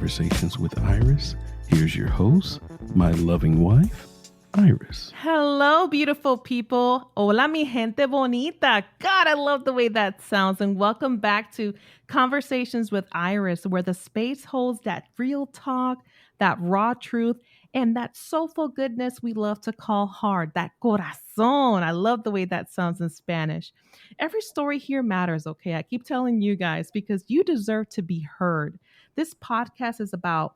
Conversations with Iris. Here's your host, my loving wife, Iris. Hello, beautiful people. Hola, mi gente bonita. God, I love the way that sounds. And welcome back to Conversations with Iris, where the space holds that real talk, that raw truth, and that soulful goodness we love to call hard, that corazón. I love the way that sounds in Spanish. Every story here matters, okay? I keep telling you guys because you deserve to be heard. This podcast is about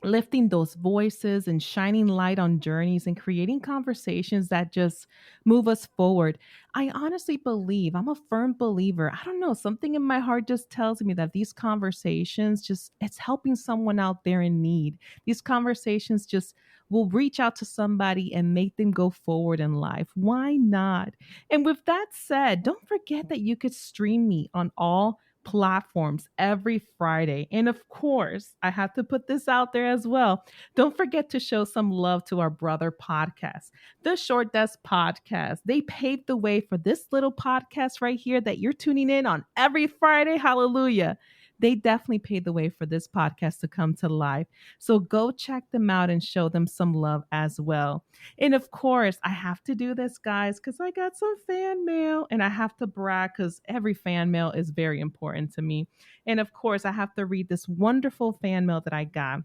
lifting those voices and shining light on journeys and creating conversations that just move us forward. I honestly believe, I'm a firm believer. I don't know, something in my heart just tells me that these conversations just it's helping someone out there in need. These conversations just will reach out to somebody and make them go forward in life. Why not? And with that said, don't forget that you could stream me on all platforms every Friday. And of course, I have to put this out there as well. Don't forget to show some love to our brother podcast, the Short Desk Podcast. They paved the way for this little podcast right here that you're tuning in on every Friday. Hallelujah. They definitely paved the way for this podcast to come to life. So go check them out and show them some love as well. And of course, I have to do this, guys, because I got some fan mail and I have to brag because every fan mail is very important to me. And of course, I have to read this wonderful fan mail that I got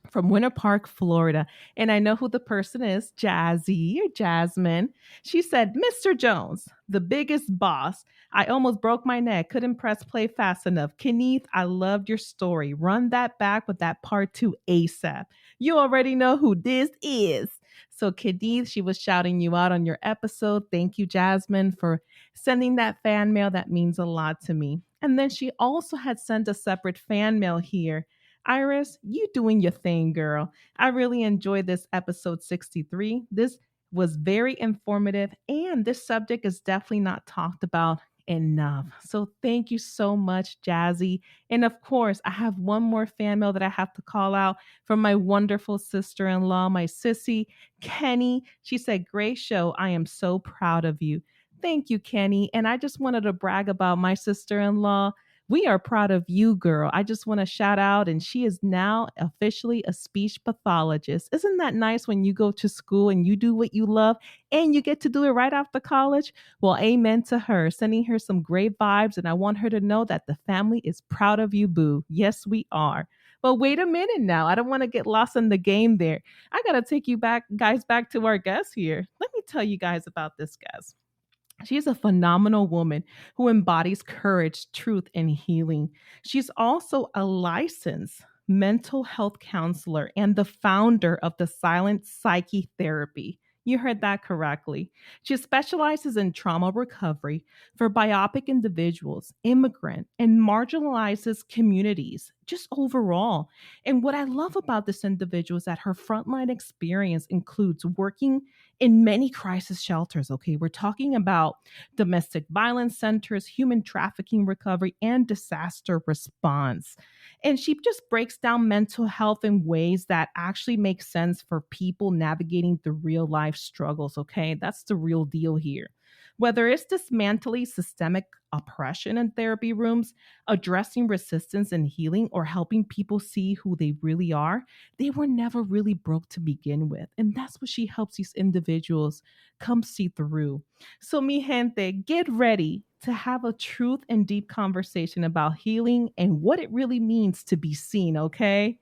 from Winter Park, Florida. And I know who the person is, Jazzy or Jasmine. She said, Mr. Jones, the biggest boss. I almost broke my neck. Couldn't press play fast enough. Kenneth, I loved your story. Run that back with that part 2 ASAP. You already know who this is. So, Kenneth, she was shouting you out on your episode. Thank you, Jasmine, for sending that fan mail. That means a lot to me. And then she also had sent a separate fan mail here. Iris, you doing your thing, girl. I really enjoyed this episode 63. This was very informative, and this subject is definitely not talked about enough. So thank you so much, Jazzy. And of course, I have one more fan mail that I have to call out from my wonderful sister-in-law, my sissy, Kenny. She said, great show. I am so proud of you. Thank you, Kenny. And I just wanted to brag about my sister-in-law. We are proud of you, girl. I just want to shout out, and she is now officially a speech pathologist. Isn't that nice when you go to school and you do what you love and you get to do it right after college? Well, amen to her. Sending her some great vibes, and I want her to know that the family is proud of you, boo. Yes, we are. But wait a minute now. I don't want to get lost in the game there. I got to take you back, guys, back to our guest here. Let me tell you guys about this guest. She's a phenomenal woman who embodies courage, truth, and healing. She's also a licensed mental health counselor and the founder of the Silent Psyche Therapy. You heard that correctly. She specializes in trauma recovery for biopic individuals, immigrant, and marginalized communities, just overall. And what I love about this individual is that her frontline experience includes working in many crisis shelters. Okay, we're talking about domestic violence centers, human trafficking recovery, and disaster response. And she just breaks down mental health in ways that actually make sense for people navigating the real life struggles. Okay, that's the real deal here. Whether it's dismantling systemic oppression in therapy rooms, addressing resistance and healing, or helping people see who they really are, they were never really broke to begin with. And that's what she helps these individuals come see through. So, mi gente, get ready to have a truth and deep conversation about healing and what it really means to be seen, okay?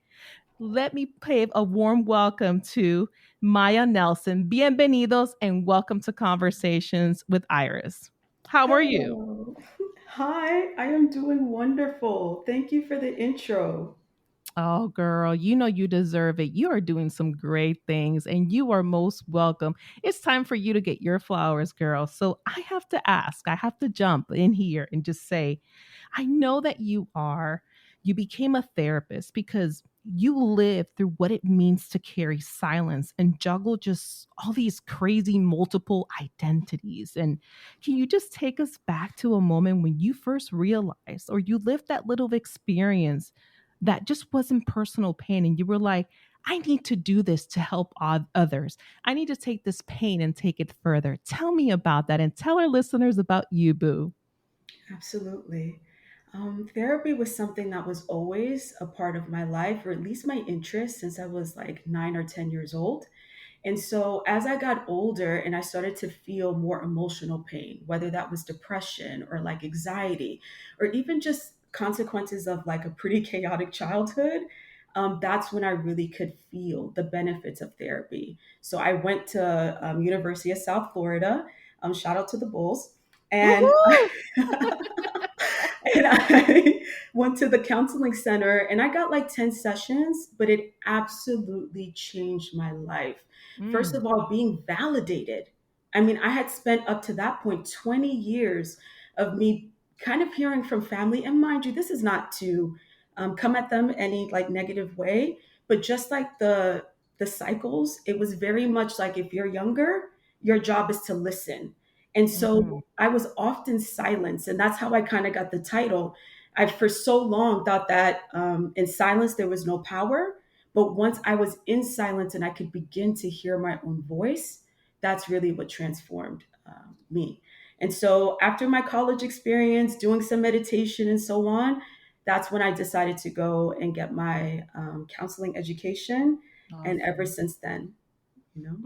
Let me pave a warm welcome to Maya Nelson. Bienvenidos and welcome to Conversations with Iris. How are you? Hello. Hi, I am doing wonderful. Thank you for the intro. Oh, girl, you know you deserve it. You are doing some great things and you are most welcome. It's time for you to get your flowers, girl. So I have to ask, I have to jump in here and just say, I know that you became a therapist because you live through what it means to carry silence and juggle just all these crazy multiple identities. And can you just take us back to a moment when you first realized or you lived that little experience that just wasn't personal pain and you were like, I need to do this to help others. I need to take this pain and take it further. Tell me about that and tell our listeners about you, boo. Absolutely. Therapy was something that was always a part of my life, or at least my interest, since I was like 9 or 10 years old. And so as I got older and I started to feel more emotional pain, whether that was depression or like anxiety, or even just consequences of like a pretty chaotic childhood, that's when I really could feel the benefits of therapy. So I went to University of South Florida. Shout out to the Bulls. And Woohoo! and I went to the counseling center and I got like 10 sessions, but it absolutely changed my life. First Mm, of all, being validated. I mean, I had spent up to that point 20 years of me kind of hearing from family. And mind you, this is not to come at them any like negative way, but just like the cycles, it was very much like if you're younger, your job is to listen. And mhm, so I was often silenced, and that's how I kind of got the title. I, for so long, thought that in silence there was no power. But once I was in silence and I could begin to hear my own voice, that's really what transformed me. And so after my college experience, doing some meditation and so on, that's when I decided to go and get my counseling education. And ever awesome. since then,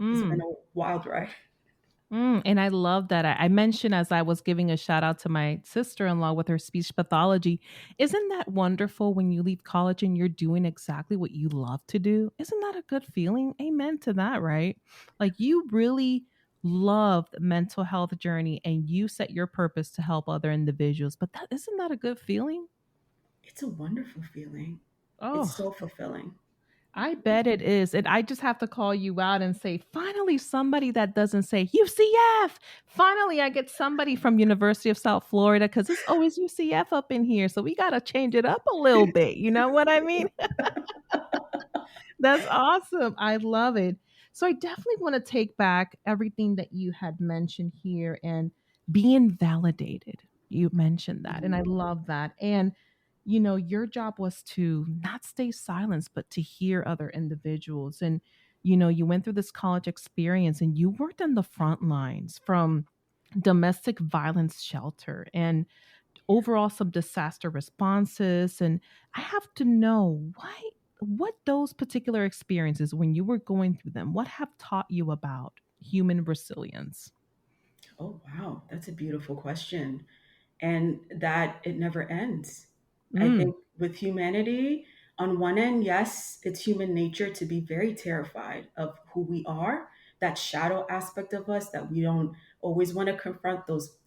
it's been Mm. a wild ride. And I love that. I mentioned as I was giving a shout out to my sister in law with her speech pathology. Isn't that wonderful when you leave college and you're doing exactly what you love to do? Isn't that a good feeling? Amen to that, right? Like you really love the mental health journey and you set your purpose to help other individuals. But that isn't that a good feeling? It's a wonderful feeling. It's Oh, so fulfilling. I bet it is. And I just have to call you out and say, finally, somebody that doesn't say UCF. Finally, I get somebody from University of South Florida because it's always UCF up in here. So we got to change it up a little bit. You know what I mean? That's awesome. I love it. So I definitely want to take back everything that you had mentioned here and being validated. You mentioned that. And I Mhm. love that. And, your job was to not stay silenced, but to hear other individuals. And, you went through this college experience and you worked on the front lines from domestic violence shelter and overall some disaster responses. And I have to know what those particular experiences when you were going through them, what have taught you about human resilience? Oh, wow. That's a beautiful question. And that it never ends. I Mm, think with humanity, on one end, yes, it's human nature to be very terrified of who we are, that shadow aspect of us that we don't always want to confront those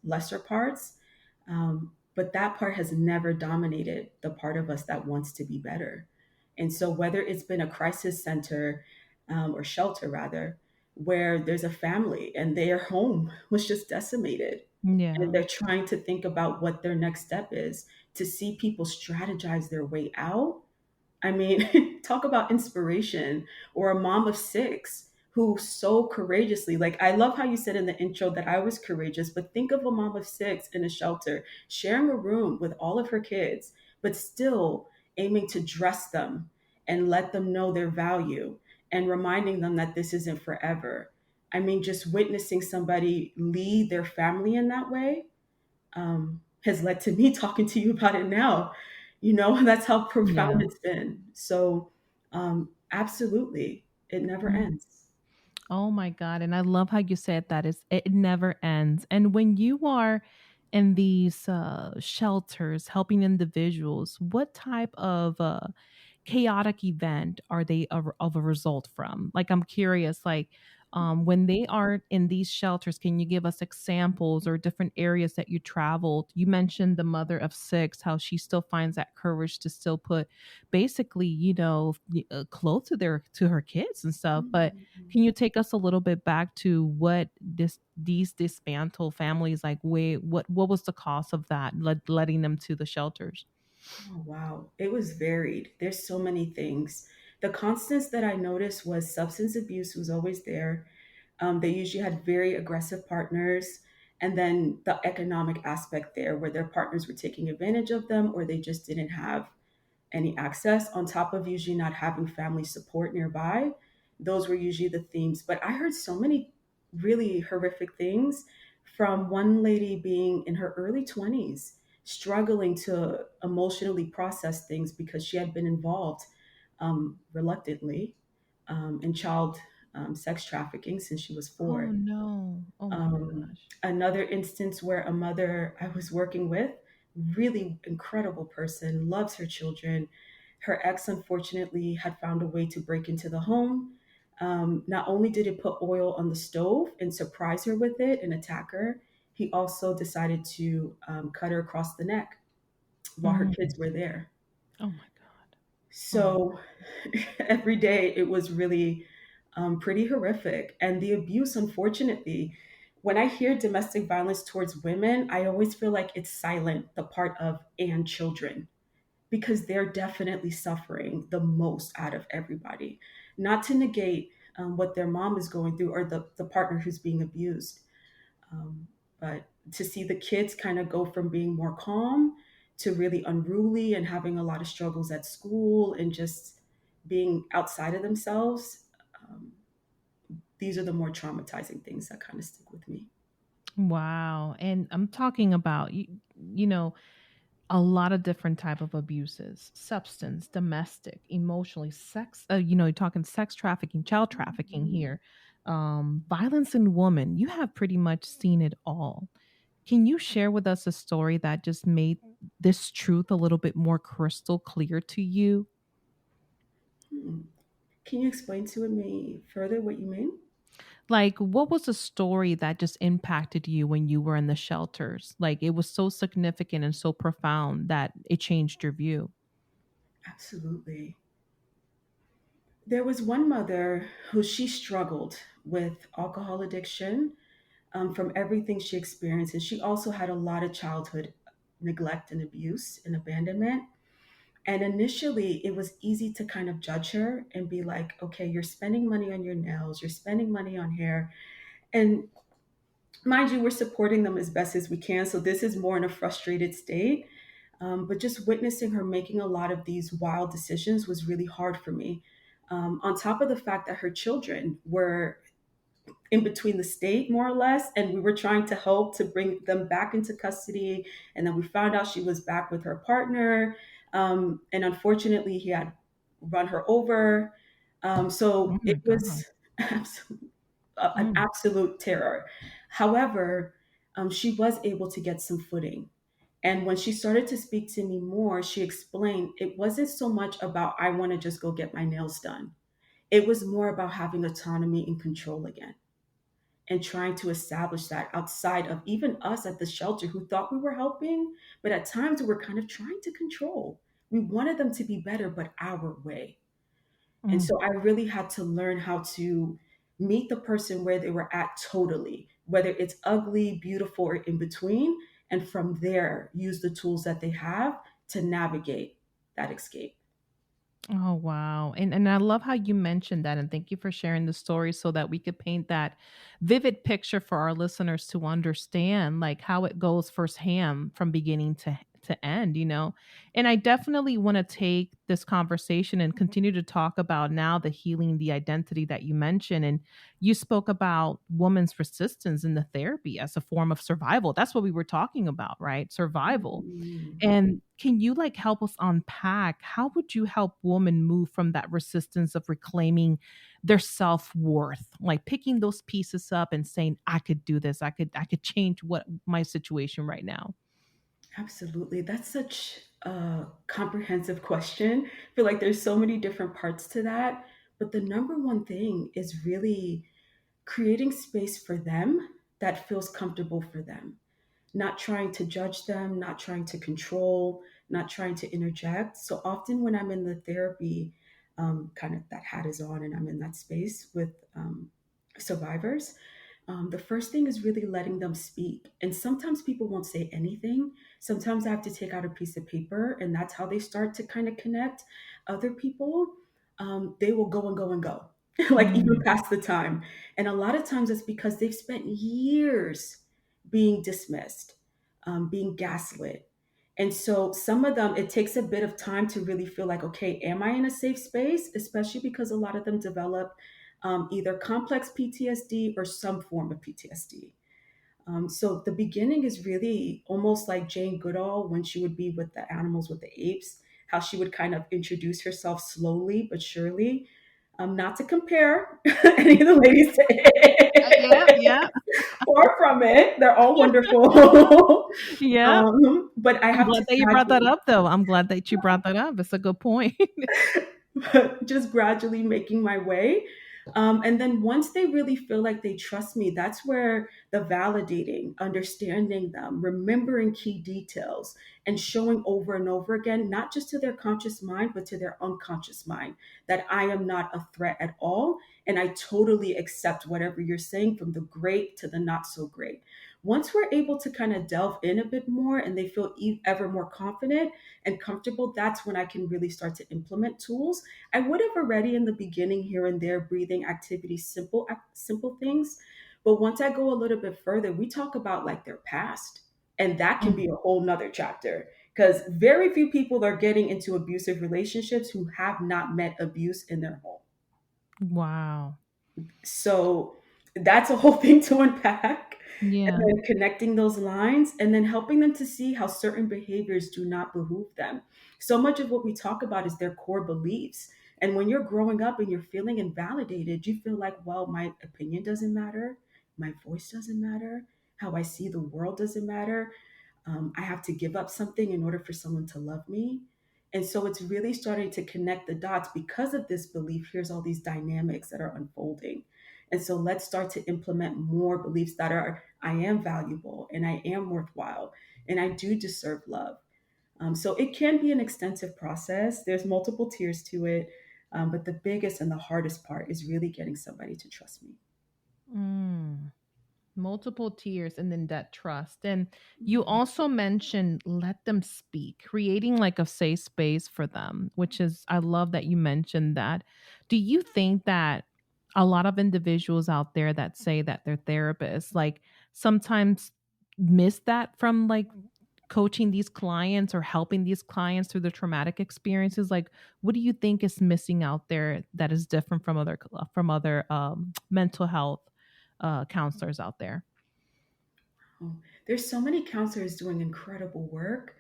lesser parts. But that part has never dominated the part of us that wants to be better. And so, whether it's been a crisis center or shelter, rather, where there's a family and their home was just decimated, and yeah. they're trying to think about what their next step is, to see people strategize their way out. I mean, talk about inspiration. Or a mom of six who so courageously, like, I love how you said in the intro that I was courageous, but think of a mom of six in a shelter, sharing a room with all of her kids, but still aiming to dress them and let them know their value and reminding them that this isn't forever. I mean, just witnessing somebody lead their family in that way has led to me talking to you about it now. That's how profound Yeah. it's been. So, absolutely, it never ends. Oh my God. And I love how you said that is it never ends. And when you are in these shelters helping individuals, what type of chaotic event are they of a result from? Like I'm curious, like when they are in these shelters, can you give us examples or different areas that you traveled? You mentioned the mother of six, how she still finds that courage to still put basically, clothes to her kids and stuff. But Mhm. can you take us a little bit back to what these dismantled families like? What was the cost of that? Letting them to the shelters? Oh, wow. It was varied. There's so many things. The constants that I noticed was substance abuse was always there. They usually had very aggressive partners. And then the economic aspect there, where their partners were taking advantage of them or they just didn't have any access, on top of usually not having family support nearby. Those were usually the themes. But I heard so many really horrific things from one lady being in her early 20s. struggling to emotionally process things because she had been involved reluctantly in child sex trafficking since she was Oh 4. no. Oh my gosh. Another instance where a mother I was working with, really incredible person, loves her children. Her ex, unfortunately, had found a way to break into the home. Not only did he put oil on the stove and surprise her with it and attack her, he also decided to cut her across the neck while her Mm. kids were there. Oh my God. Oh my So every day it was really pretty horrific. And the abuse, unfortunately, when I hear domestic violence towards women, I always feel like it's silent, the part of and children, because they're definitely suffering the most out of everybody. Not to negate what their mom is going through or the partner who's being abused. But to see the kids kind of go from being more calm to really unruly and having a lot of struggles at school and just being outside of themselves, um, these are the more traumatizing things that kind of stick with me. Wow. And I'm talking about you know, a lot of different type of abuses, substance, domestic, emotionally, sex, you're talking sex trafficking, child trafficking here. Violence in women. You have pretty much seen it all. Can you share with us a story that just made this truth a little bit more crystal clear to you? Hmm. Can you explain to me further what you mean? Like, what was a story that just impacted you when you were in the shelters? Like, it was so significant and so profound that it changed your view. Absolutely. There was one mother who she struggled with alcohol addiction from everything she experienced. And she also had a lot of childhood neglect and abuse and abandonment. And initially, it was easy to kind of judge her and be like, okay, you're spending money on your nails, you're spending money on hair. And mind you, we're supporting them as best as we can. So this is more in a frustrated state. But just witnessing her making a lot of these wild decisions was really hard for me. On top of the fact that her children were in between the state, more or less, and we were trying to help to bring them back into custody. And then we found out she was back with her partner. And unfortunately, he had run her over. Oh So it my God. was absolute, an Mm. absolute terror. However, she was able to get some footing. And when she started to speak to me more, she explained it wasn't so much about, I want to just go get my nails done. It was more about having autonomy and control again and trying to establish that outside of even us at the shelter who thought we were helping, but at times we were kind of trying to control. We wanted them to be better, but our way. And Mm. so I really had to learn how to meet the person where they were at totally, whether it's ugly, beautiful, or in between. And from there, use the tools that they have to navigate that escape. Oh wow. And I love how you mentioned that, and thank you for sharing the story so that we could paint that vivid picture for our listeners to understand like how it goes firsthand from beginning to end, you know. And I definitely want to take this conversation and continue to talk about now the healing, the identity that you mentioned. And you spoke about woman's resistance in the therapy as a form of survival. That's what we were talking about, right? Survival. Mm, And can you like help us unpack how would you help women move from that resistance of reclaiming their self-worth, like picking those pieces up and saying, I could do this, I could change what my situation right now. absolutely. That's such a comprehensive question. I feel like there's so many different parts to that. But the number one thing is really creating space for them that feels comfortable for them, not trying to judge them, not trying to control, not trying to interject. So often when I'm in the therapy, kind of that hat is on and I'm in that space with survivors, the first thing is really letting them speak. And sometimes people won't say anything. Sometimes I have to take out a piece of paper, and that's how they start to kind of connect. Other people, they will go and go and go, like even Mm. past the time. And a lot of times it's because they've spent years being dismissed, being gaslit. And so some of them, it takes a bit of time to really feel like, okay, am I in a safe space? Especially because a lot of them develop either complex PTSD or some form of PTSD. So the beginning is really almost like Jane Goodall when she would be with the animals, with the apes, how she would kind of introduce herself slowly but surely. Not to compare any of the ladies Yeah, to yeah, far from it. They're all wonderful. yeah. But I I'm have glad to that you brought that gradually up, though. I'm glad that you brought that up. It's a good point. just gradually making my way. And then once they really feel like they trust me, that's where the validating, understanding them, remembering key details, and showing over and over again, not just to their conscious mind, but to their unconscious mind, that I am not a threat at all. And I totally accept whatever you're saying, from the great to the not so great. Once we're able to kind of delve in a bit more and they feel ever more confident and comfortable, that's when I can really start to implement tools. I would have already in the beginning, here and there, breathing activities, simple things. But once I go a little bit further, we talk about like their past. And that can be Mm. a whole nother chapter, because very few people are getting into abusive relationships who have not met abuse in their home. Wow. So that's a whole thing to unpack. And Yeah. then connecting those lines and then helping them to see how certain behaviors do not behoove them. So much of what we talk about is their core beliefs. And when you're growing up and you're feeling invalidated, you feel like, well, my opinion doesn't matter, my voice doesn't matter, how I see the world doesn't matter. I have to give up something in order for someone to love me. And so it's really starting to connect the dots because of this belief. Here's all these dynamics that are unfolding. And so let's start to implement more beliefs that are I am valuable and I am worthwhile and I do deserve love. So it can be an extensive process. There's multiple tiers to it. But the biggest and the hardest part is really getting somebody to trust me. Mm. Multiple tiers and then that trust. And you Mhm. also mentioned let them speak, creating like a safe space for them, which is, I love that you mentioned that. Do you think that a lot of individuals out there that say that they're therapists, like sometimes miss that from like coaching these clients or helping these clients through the traumatic experiences? Like, what do you think is missing out there that is different from other mental health counselors out there? Oh, there's so many counselors doing incredible work.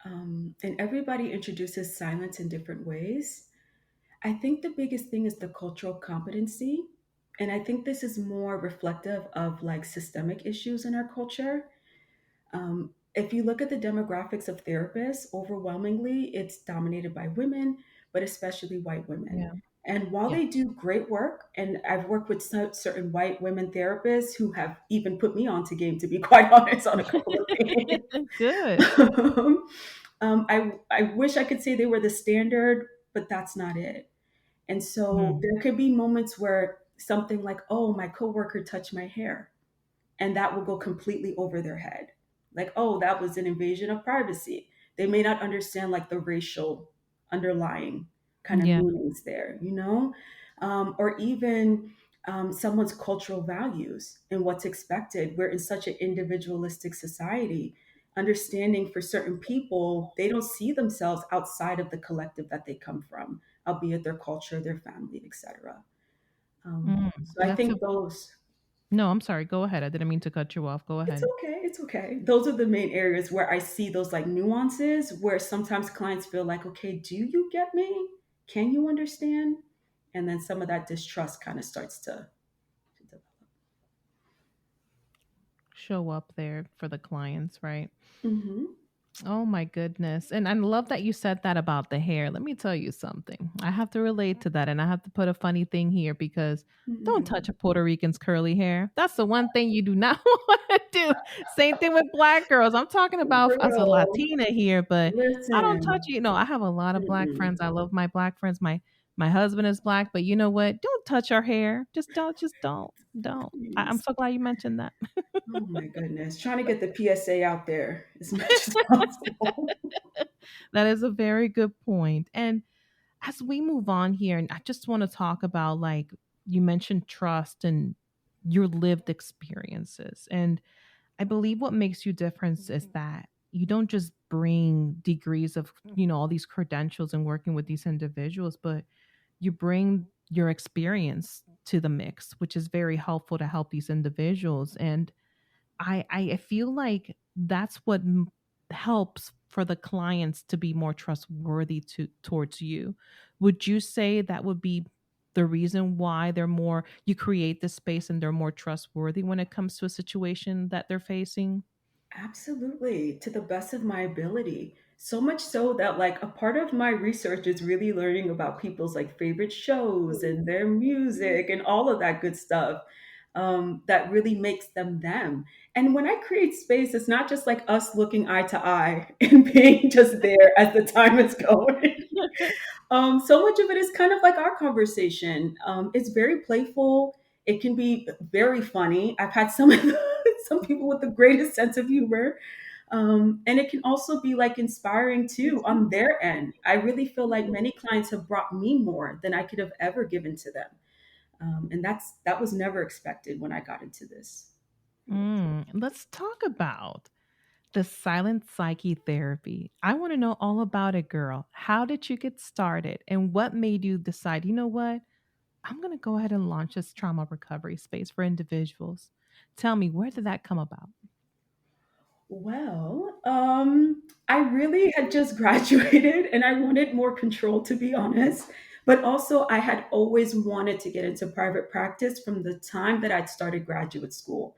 And everybody introduces silence in different ways. I think the biggest thing is the cultural competency. And I think this is more reflective of like systemic issues in our culture. If you look at the demographics of therapists, overwhelmingly it's dominated by women, but especially white women. Yeah. And while Yeah. they do great work, and I've worked with certain white women therapists who have even put me onto game, to be quite honest, on a couple of things. Good. I wish I could say they were the standard, but that's not it. And so Mm. there could be moments where something like, oh, my coworker touched my hair, and that will go completely over their head. Like, oh, that was an invasion of privacy. They may not understand like the racial underlying kind of Yeah. meanings there, you know? Or even someone's cultural values and what's expected. We're in such an individualistic society. Understanding for certain people, they don't see themselves outside of the collective that they come from, albeit their culture, their family, etc. Mm. So I That's a think those no, I'm sorry. Go ahead. I didn't mean to cut you off. Go It's ahead. okay. It's okay. Those are the main areas where I see those like nuances where sometimes clients feel like, okay, do you get me? Can you understand? And then some of that distrust kind of starts to develop. Show up there for the clients, right? Hmm. Oh my goodness. And I love that you said that about the hair. Let me tell you something. I have to relate to that and I have to put a funny thing here because don't Hmm. touch a Puerto Rican's curly hair. That's the one thing you do not want to do. Same thing with black girls. I'm talking about as a Real. Latina here, but I don't touch Listen. it. No, I have a lot of black Mm-mm. friends. I love my black friends. My husband is black, but you know what? Don't touch our hair. Just don't. Don't. I'm Please. so glad you mentioned that. Oh my goodness. Trying to get the PSA out there as much as possible. That is a very good point. And as we move on here, and I just want to talk about like you mentioned trust and your lived experiences. And I believe what makes you different is that you don't just bring degrees of, all these credentials and working with these individuals, but you bring your experience to the mix, which is very helpful to help these individuals. And I feel like that's what helps for the clients to be more trustworthy towards you. Would you say that would be the reason why they're more you create this space and they're more trustworthy when it comes to a situation that they're facing? Absolutely, to the best of my ability. So much so that like a part of my research is really learning about people's like favorite shows and their music and all of that good stuff. That really makes them them. And when I create space, it's not just like us looking eye to eye and being just there as the time is going. So much of it is kind of like our conversation. It's very playful. It can be very funny. I've had some of some people with the greatest sense of humor, and it can also be like inspiring too on their end. I really feel like many clients have brought me more than I could have ever given to them, and that was never expected when I got into this field. Let's talk about the silent psyche therapy. I want to know all about it, girl. How did you get started and what made you decide, you know what? I'm going to go ahead and launch this trauma recovery space for individuals. Tell me, where did that come about? Well, I really had just graduated and I wanted more control, to be honest. But also, I had always wanted to get into private practice from the time that I'd started graduate school.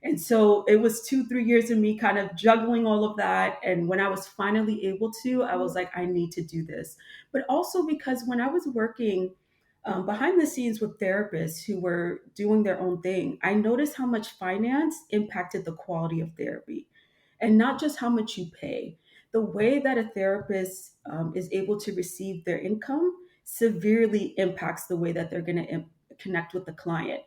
And so it was 2, 3 years of me kind of juggling all of that. And when I was finally able to, I was like, I need to do this. But also because when I was working behind the scenes with therapists who were doing their own thing, I noticed how much finance impacted the quality of therapy and not just how much you pay. The way that a therapist is able to receive their income severely impacts the way that they're going to connect with the client.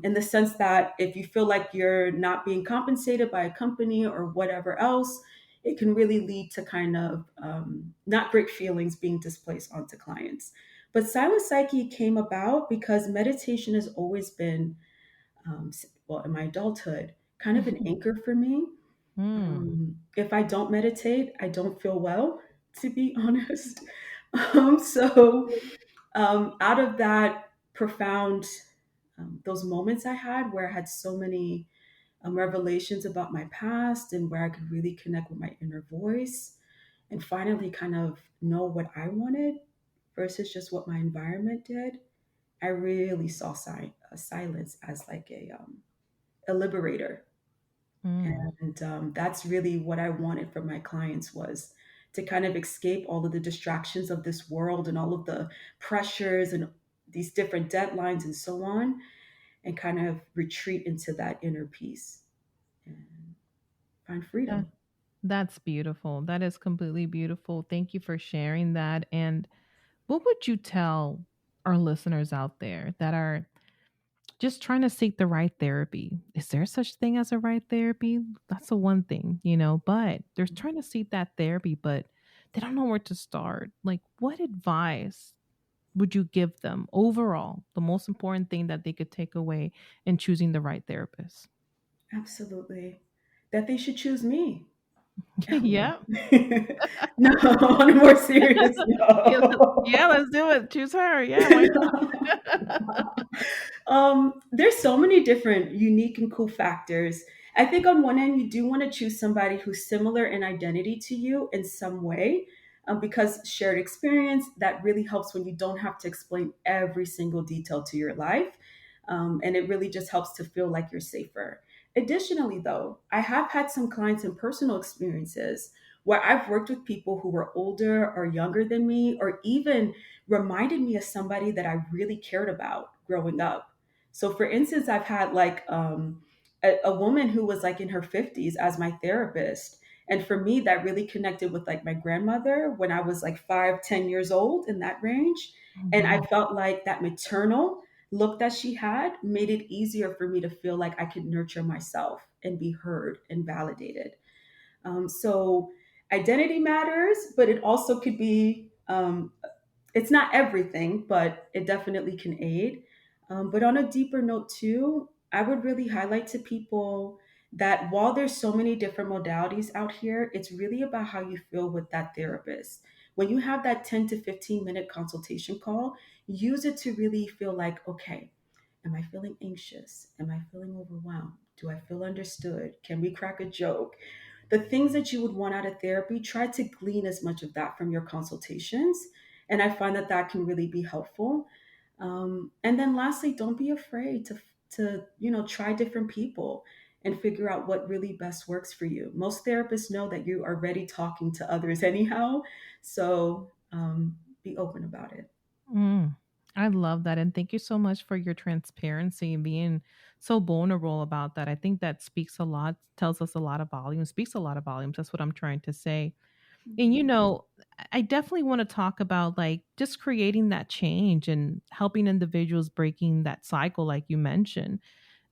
In the sense that if you feel like you're not being compensated by a company or whatever else, it can really lead to kind of not great feelings being displaced onto clients. But Silent Psyche came about because meditation has always been, well, in my adulthood, kind of an anchor for me. Mm, If I don't meditate, I don't feel well, to be honest. So, out of that profound, those moments I had where I had so many revelations about my past and where I could really connect with my inner voice and finally kind of know what I wanted versus just what my environment did, I really saw silence as like a liberator. mm. And that's really what I wanted from my clients was to kind of escape all of the distractions of this world and all of the pressures and these different deadlines and so on, and kind of retreat into that inner peace and find That, freedom. that's beautiful. That is completely beautiful. Thank you for sharing that. And what would you tell our listeners out there that are just trying to seek the right therapy? Is there such thing as a right therapy? That's the one thing, but they're trying to seek that therapy, but they don't know where to start. Like, what advice would you give them overall, the most important thing that they could take away in choosing the right therapist? Absolutely. That they should choose me. Yeah. No, on a more serious Yeah, note. yeah, let's do it. Choose her. Yeah, why not? There's so many different unique and cool factors. I think on one end, you do want to choose somebody who's similar in identity to you in some way, because shared experience that really helps when you don't have to explain every single detail to your life. And it really just helps to feel like you're safer. Additionally, though, I have had some clients and personal experiences where I've worked with people who were older or younger than me, or even reminded me of somebody that I really cared about growing up. So, for instance, I've had like a woman who was like in her 50s as my therapist. And for me, that really connected with like my grandmother when I was like 5, 10 years old in that range. Oh, And I wow. felt like that maternal look that she had made it easier for me to feel like I could nurture myself and be heard and validated. So identity matters, but it also could be, it's not everything, but it definitely can aid. But on a deeper note, too, I would really highlight to people that while there's so many different modalities out here, it's really about how you feel with that therapist. When you have that 10 to 15-minute consultation call, use it to really feel like, okay, am I feeling anxious? Am I feeling overwhelmed? Do I feel understood? Can we crack a joke? The things that you would want out of therapy, try to glean as much of that from your consultations. And I find that that can really be helpful. And then lastly, don't be afraid to try different people and figure out what really best works for you. Most therapists know that you are already talking to others anyhow, so be open about it. Mm, I love that. And thank you so much for your transparency and being so vulnerable about that. I think that speaks a lot, tells us a lot of volumes, speaks a lot of volumes. That's what I'm trying to say. And Mhm. I definitely want to talk about like just creating that change and helping individuals breaking that cycle, like you mentioned.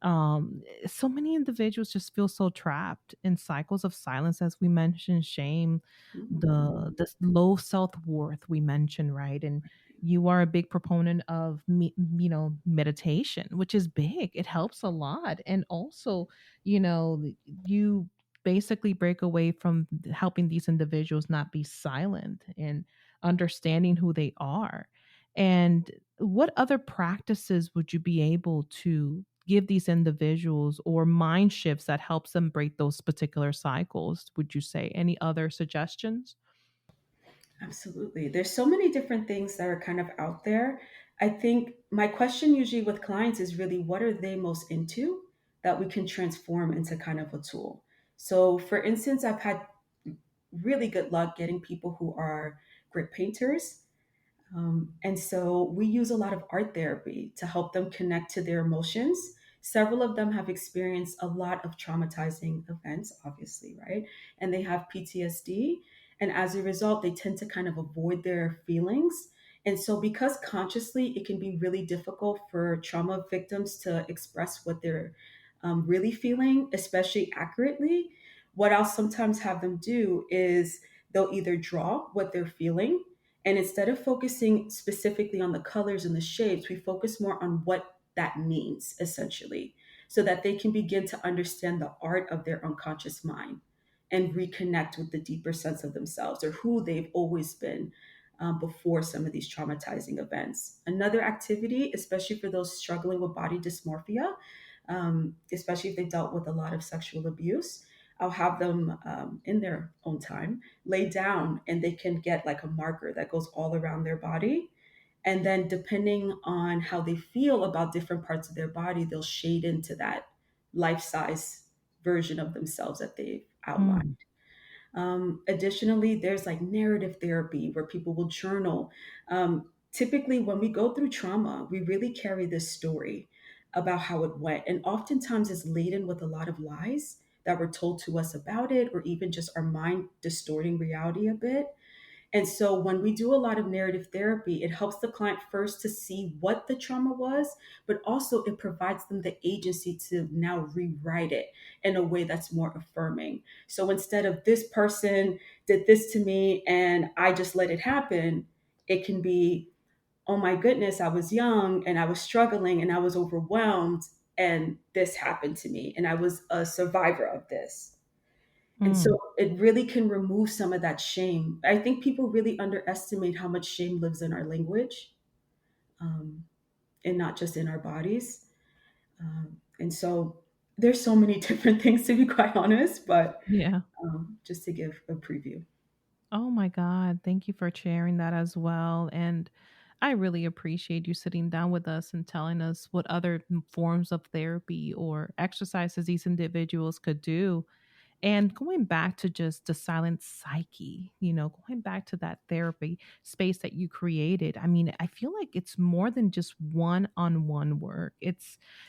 So many individuals just feel so trapped in cycles of silence, as we mentioned, shame, Mhm. the this low self-worth we mentioned, right? And you are a big proponent of meditation, which is big. It helps a lot. And also, you basically break away from helping these individuals not be silent and understanding who they are. And what other practices would you be able to give these individuals, or mind shifts that helps them break those particular cycles, would you say? Any other suggestions? Absolutely. There's so many different things that are kind of out there. I think my question usually with clients is really what are they most into that we can transform into kind of a tool. So, for instance, I've had really good luck getting people who are great painters. And so we use a lot of art therapy to help them connect to their emotions. Several of them have experienced a lot of traumatizing events, obviously, right? And they have PTSD. And as a result, they tend to kind of avoid their feelings. And so, because consciously it can be really difficult for trauma victims to express what they're really feeling, especially accurately, what I'll sometimes have them do is they'll either draw what they're feeling, and instead of focusing specifically on the colors and the shapes, we focus more on what that means, essentially, so that they can begin to understand the art of their unconscious mind and reconnect with the deeper sense of themselves or who they've always been before some of these traumatizing events. Another activity, especially for those struggling with body dysmorphia, especially if they've dealt with a lot of sexual abuse, I'll have them in their own time lay down and they can get like a marker that goes all around their body. And then, depending on how they feel about different parts of their body, they'll shade into that life size version of themselves that they've outlined. Mm, Additionally, there's like narrative therapy where people will journal. Typically, when we go through trauma, we really carry this story about how it went. And oftentimes it's laden with a lot of lies that were told to us about it, or even just our mind distorting reality a bit. And so when we do a lot of narrative therapy, it helps the client first to see what the trauma was, but also it provides them the agency to now rewrite it in a way that's more affirming. So instead of this person did this to me and I just let it happen, it can be, oh my goodness, I was young and I was struggling and I was overwhelmed and this happened to me and I was a survivor of this. And so mm. it really can remove some of that shame. I think people really underestimate how much shame lives in our language, um, and not just in our bodies. And so there's so many different things, to be quite honest, but Yeah. just to give a preview. Oh my God. Thank you for sharing that as well. And I really appreciate you sitting down with us and telling us what other forms of therapy or exercises these individuals could do. And going back to just the silent psyche, going back to that therapy space that you created. I mean, I feel like it's more than just one-on-one work.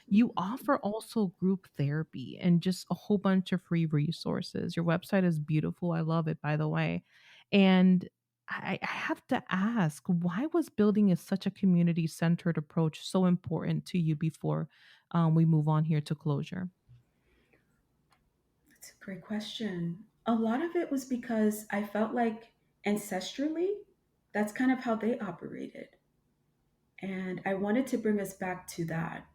You offer also group therapy and just a whole bunch of free resources. Your website is beautiful. I love it, by the way. And I have to ask, why was building such a community centered approach so important to you before we move on here to closure? That's a great question. A lot of it was because I felt like ancestrally, that's kind of how they operated. And I wanted to bring us back to that,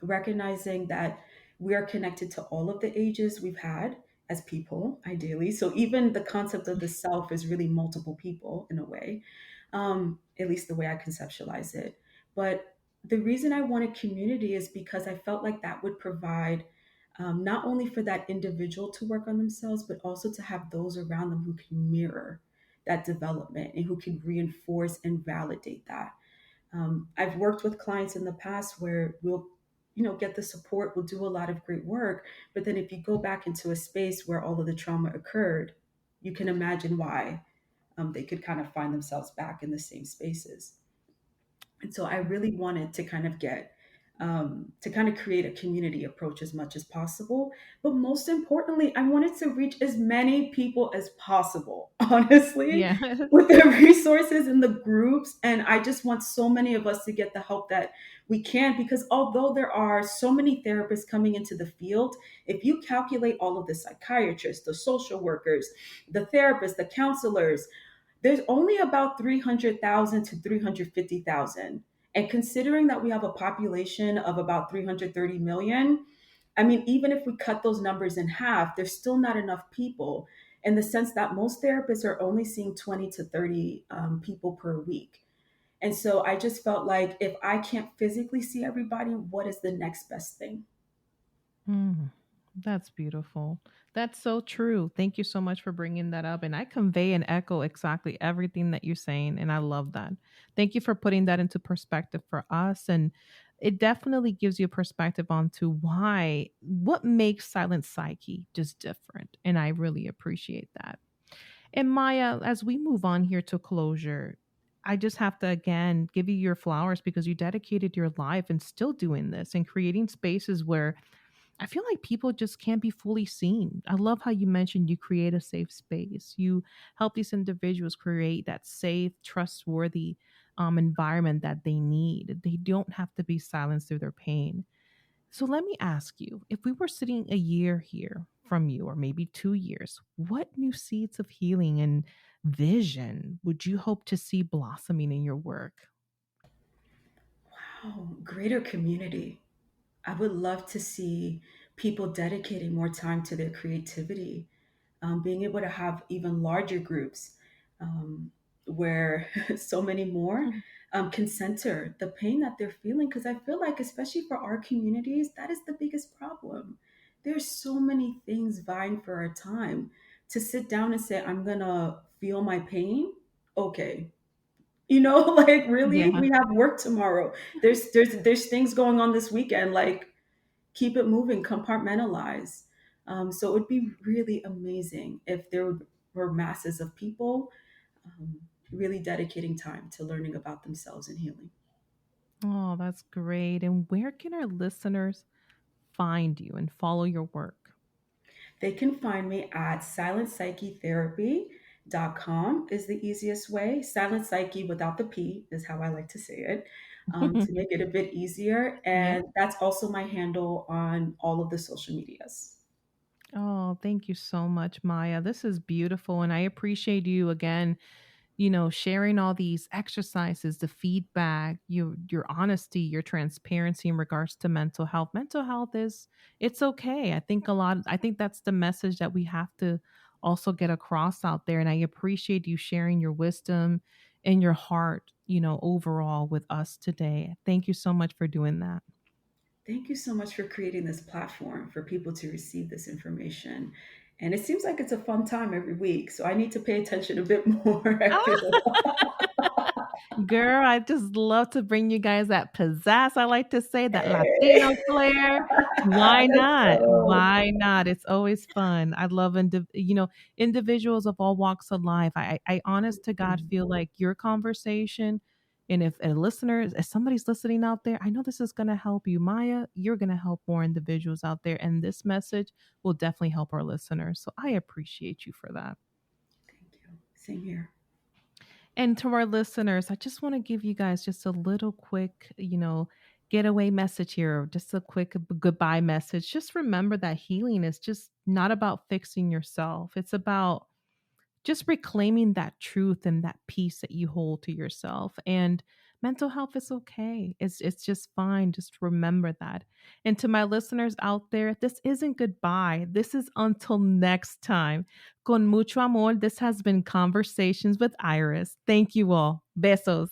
recognizing that we are connected to all of the ages we've had as people, ideally. So even the concept of the self is really multiple people in a way, at least the way I conceptualize it. But The reason I wanted community is because I felt like that would provide not only for that individual to work on themselves, but also to have those around them who can mirror that development and who can reinforce and validate that. I've worked with clients in the past where we'll, get the support, we'll do a lot of great work, but then if you go back into a space where all of the trauma occurred, you can imagine why they could kind of find themselves back in the same spaces. And so I really wanted to kind of to kind of create a community approach as much as possible. But most importantly, I wanted to reach as many people as possible, honestly, Yeah. with the resources and the groups. And I just want so many of us to get the help that we can, because although there are so many therapists coming into the field, if you calculate all of the psychiatrists, the social workers, the therapists, the counselors, there's only about 300,000 to 350,000. And considering that we have a population of about 330 million, I mean, even if we cut those numbers in half, there's still not enough people, in the sense that most therapists are only seeing 20 to 30 people per week. And so I just felt like if I can't physically see everybody, what is the next best thing? Mm, that's beautiful. That's so true. Thank you so much for bringing that up. And I convey and echo exactly everything that you're saying. And I love that. Thank you for putting that into perspective for us. And it definitely gives you a perspective onto what makes Silent Psyche just different. And I really appreciate that. And Maya, as we move on here to closure, I just have to again give you your flowers because you dedicated your life and still doing this and creating spaces where I feel like people just can't be fully seen. I love how you mentioned you create a safe space. You help these individuals create that safe, trustworthy environment that they need. They don't have to be silenced through their pain. So let me ask you, if we were sitting a year here from you, or maybe 2 years, what new seeds of healing and vision would you hope to see blossoming in your work? Oh, greater community. I would love to see people dedicating more time to their creativity, being able to have even larger groups where so many more can center the pain that they're feeling. Because I feel like, especially for our communities, that is the biggest problem. There's so many things vying for our time. To sit down and say, I'm going to feel my pain. Okay. Like, really, Yeah. we have work tomorrow. There's things going on this weekend. Like, keep it moving, compartmentalize. So it would be really amazing if there were masses of people um, really dedicating time to learning about themselves and healing. Oh, that's great. And where can our listeners find you and follow your work? They can find me at silentpsychetherapy.com is the easiest way. Silent Psyche without the P is how I like to say it, to make it a bit easier. Yeah. And that's also my handle on all of the social medias. Oh, thank you so much, Maya. This is beautiful. And I appreciate you again, sharing all these exercises, the feedback, your honesty, your transparency in regards to mental health. Mental health is it's okay. I think that's the message that we have to also get across out there. And I appreciate you sharing your wisdom and your heart, overall with us today. Thank you so much for doing that. Thank you so much for creating this platform for people to receive this information. And it seems like it's a fun time every week. So I need to pay attention a bit more, I feel. Girl, I just love to bring you guys that pizzazz, I like to say, that Hey. Latino flair. Why Let's not? go. Why not? It's always fun. I love individuals of all walks of life. I honest to God feel like your conversation, and if a listener, if somebody's listening out there, I know this is gonna help you. Maya, you're gonna help more individuals out there, and this message will definitely help our listeners. So I appreciate you for that. Thank you. Same here. And to our listeners, I just want to give you guys just a little quick, getaway message here, just a quick goodbye message. Just remember that healing is just not about fixing yourself. It's about just reclaiming that truth and that peace that you hold to yourself. And mental health is okay. It's just fine. Just remember that. And to my listeners out there, this isn't goodbye. This is until next time. Con mucho amor. This has been Conversations with Iris. Thank you all. Besos.